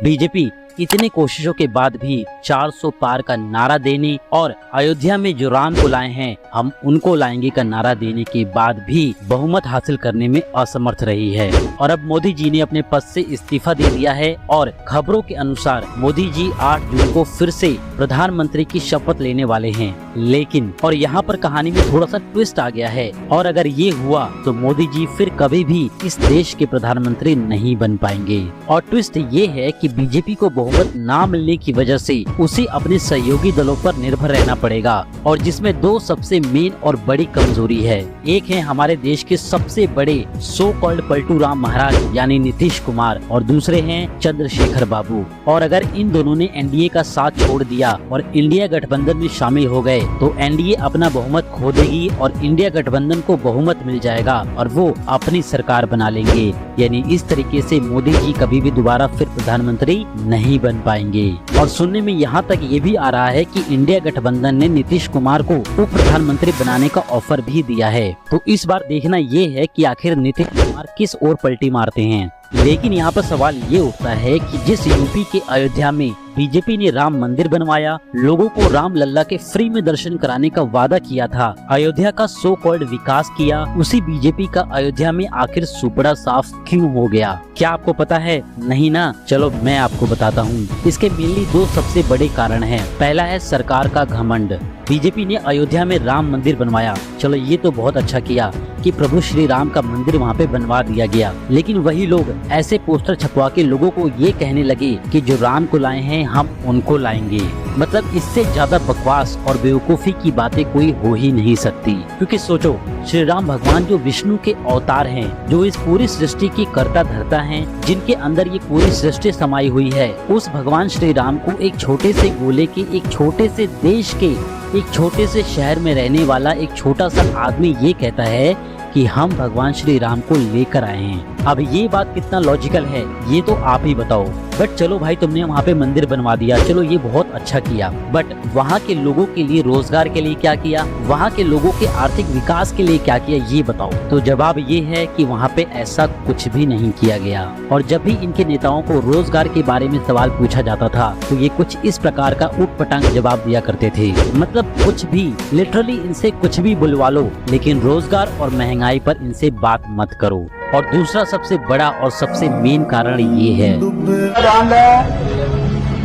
BJP इतने कोशिशों के बाद भी 400 पार का नारा देने और अयोध्या में जो राम को लाए हैं हम उनको लाएंगे का नारा देने के बाद भी बहुमत हासिल करने में असमर्थ रही है। और अब मोदी जी ने अपने पद से इस्तीफा दे दिया है और खबरों के अनुसार मोदी जी 8 जून को फिर से प्रधानमंत्री की शपथ लेने वाले हैं। लेकिन और यहाँ पर कहानी में थोड़ा सा ट्विस्ट आ गया है, और अगर ये हुआ तो मोदी जी फिर कभी भी इस देश के प्रधानमंत्री नहीं बन पाएंगे। और ट्विस्ट ये है कि बीजेपी को बहुमत ना मिलने की वजह से उसे अपने सहयोगी दलों पर निर्भर रहना पड़ेगा, और जिसमें दो सबसे मेन और बड़ी कमजोरी है। एक है हमारे देश के सबसे बड़े सो कॉल्ड पलटू राम महाराज यानी नीतीश कुमार, और दूसरे हैं चंद्रशेखर बाबू। और अगर इन दोनों ने एनडीए का साथ छोड़ दिया और इंडिया गठबंधन में शामिल हो गए तो एनडीए अपना बहुमत खो देगी और इंडिया गठबंधन को बहुमत मिल जाएगा और वो अपनी सरकार बना लेंगे। यानी इस तरीके से मोदी जी कभी भी दोबारा फिर प्रधानमंत्री नहीं बन पाएंगे। और सुनने में यहाँ तक ये भी आ रहा है कि इंडिया गठबंधन ने नीतीश कुमार को उप प्रधानमंत्री बनाने का ऑफर भी दिया है। तो इस बार देखना ये है कि आखिर नीतीश कुमार किस ओर पलटी मारते हैं। लेकिन यहाँ पर सवाल ये उठता है कि जिस यूपी के अयोध्या में बीजेपी ने राम मंदिर बनवाया, लोगों को राम लल्ला के फ्री में दर्शन कराने का वादा किया था, अयोध्या का सो कॉल्ड विकास किया, उसी बीजेपी का अयोध्या में आखिर सुपड़ा साफ क्यों हो गया? क्या आपको पता है? नहीं ना? चलो मैं आपको बताता हूँ। इसके मेनली दो सबसे बड़े कारण हैं। पहला है सरकार का घमंड। बीजेपी ने अयोध्या में राम मंदिर बनवाया, चलो ये तो बहुत अच्छा किया कि प्रभु श्री राम का मंदिर वहाँ पे बनवा दिया गया। लेकिन वही लोग ऐसे पोस्टर छपवा के लोगों को ये कहने लगे कि जो राम को लाए हैं हम उनको लाएंगे। मतलब इससे ज्यादा बकवास और बेवकूफी की बातें कोई हो ही नहीं सकती। क्योंकि सोचो, श्री राम भगवान जो विष्णु के अवतार हैं, जो इस पूरी सृष्टि की कर्ता धर्ता हैं, जिनके अंदर ये पूरी सृष्टि समाई हुई है, उस भगवान श्री राम को एक छोटे से गोले के, एक छोटे से देश के, एक छोटे से शहर में रहने वाला एक छोटा सा आदमी ये कहता है कि हम भगवान श्री राम को लेकर आए हैं। अब ये बात कितना लॉजिकल है ये तो आप ही बताओ। बट चलो भाई, तुमने वहाँ पे मंदिर बनवा दिया, चलो ये बहुत अच्छा किया, बट वहाँ के लोगों के लिए रोजगार के लिए क्या किया? वहाँ के लोगों के आर्थिक विकास के लिए क्या किया? ये बताओ। तो जवाब ये है कि वहाँ पे ऐसा कुछ भी नहीं किया गया। और जब भी इनके नेताओं को रोजगार के बारे में सवाल पूछा जाता था तो ये कुछ इस प्रकार का उटपटांग जवाब दिया करते थे। मतलब कुछ भी, लिटरली इनसे कुछ भी बुलवा लो, लेकिन रोजगार और महंगाई पर इनसे बात मत करो। और दूसरा सबसे बड़ा और सबसे मेन कारण ये है,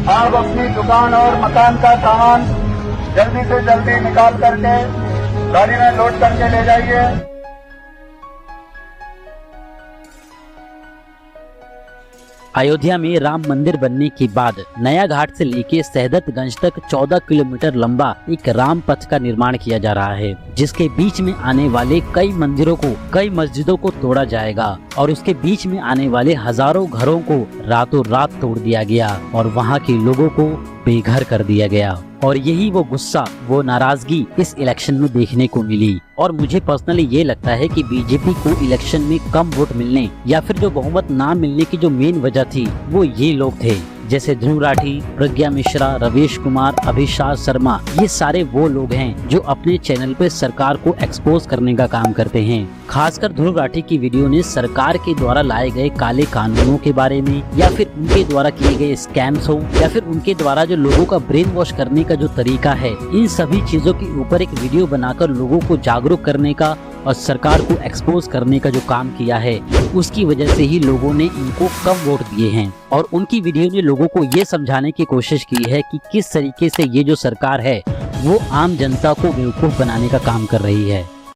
आप अपनी दुकान और मकान का सामान जल्दी से जल्दी निकाल करके गाड़ी में लोड करके ले जाइए। अयोध्या में राम मंदिर बनने के बाद नया घाट से लेके सहदतगंज तक 14 किलोमीटर लंबा एक राम पथ का निर्माण किया जा रहा है, जिसके बीच में आने वाले कई मंदिरों को, कई मस्जिदों को तोड़ा जाएगा और उसके बीच में आने वाले हजारों घरों को रातों रात तोड़ दिया गया और वहाँ के लोगों को बेघर कर दिया गया। और यही वो गुस्सा, वो नाराजगी इस इलेक्शन में देखने को मिली। और मुझे पर्सनली ये लगता है कि बीजेपी को इलेक्शन में कम वोट मिलने या फिर जो बहुमत ना मिलने की जो मेन वजह थी वो ये लोग थे, जैसे ध्रुव राठी, प्रज्ञा मिश्रा, रवीश कुमार, अभिषाक शर्मा। ये सारे वो लोग हैं जो अपने चैनल पे सरकार को एक्सपोज करने का काम करते हैं। खासकर ध्रुव राठी की वीडियो ने सरकार के द्वारा लाए गए काले कानूनों के बारे में, या फिर उनके द्वारा किए गए स्कैम्स हो, या फिर उनके द्वारा जो लोगों का ब्रेन वॉश करने का जो तरीका है, इन सभी चीजों के ऊपर एक वीडियो बनाकर लोगों को जागरूक करने का और सरकार को एक्सपोज करने का जो काम किया है, उसकी वजह से ही लोगों ने इनको कम वोट दिए हैं। और उनकी वीडियो ने लोगों को ये समझाने की कोशिश की है कि किस तरीके से ये जो सरकार है वो आम जनता को बेवकूफ बनाने का काम कर रही है।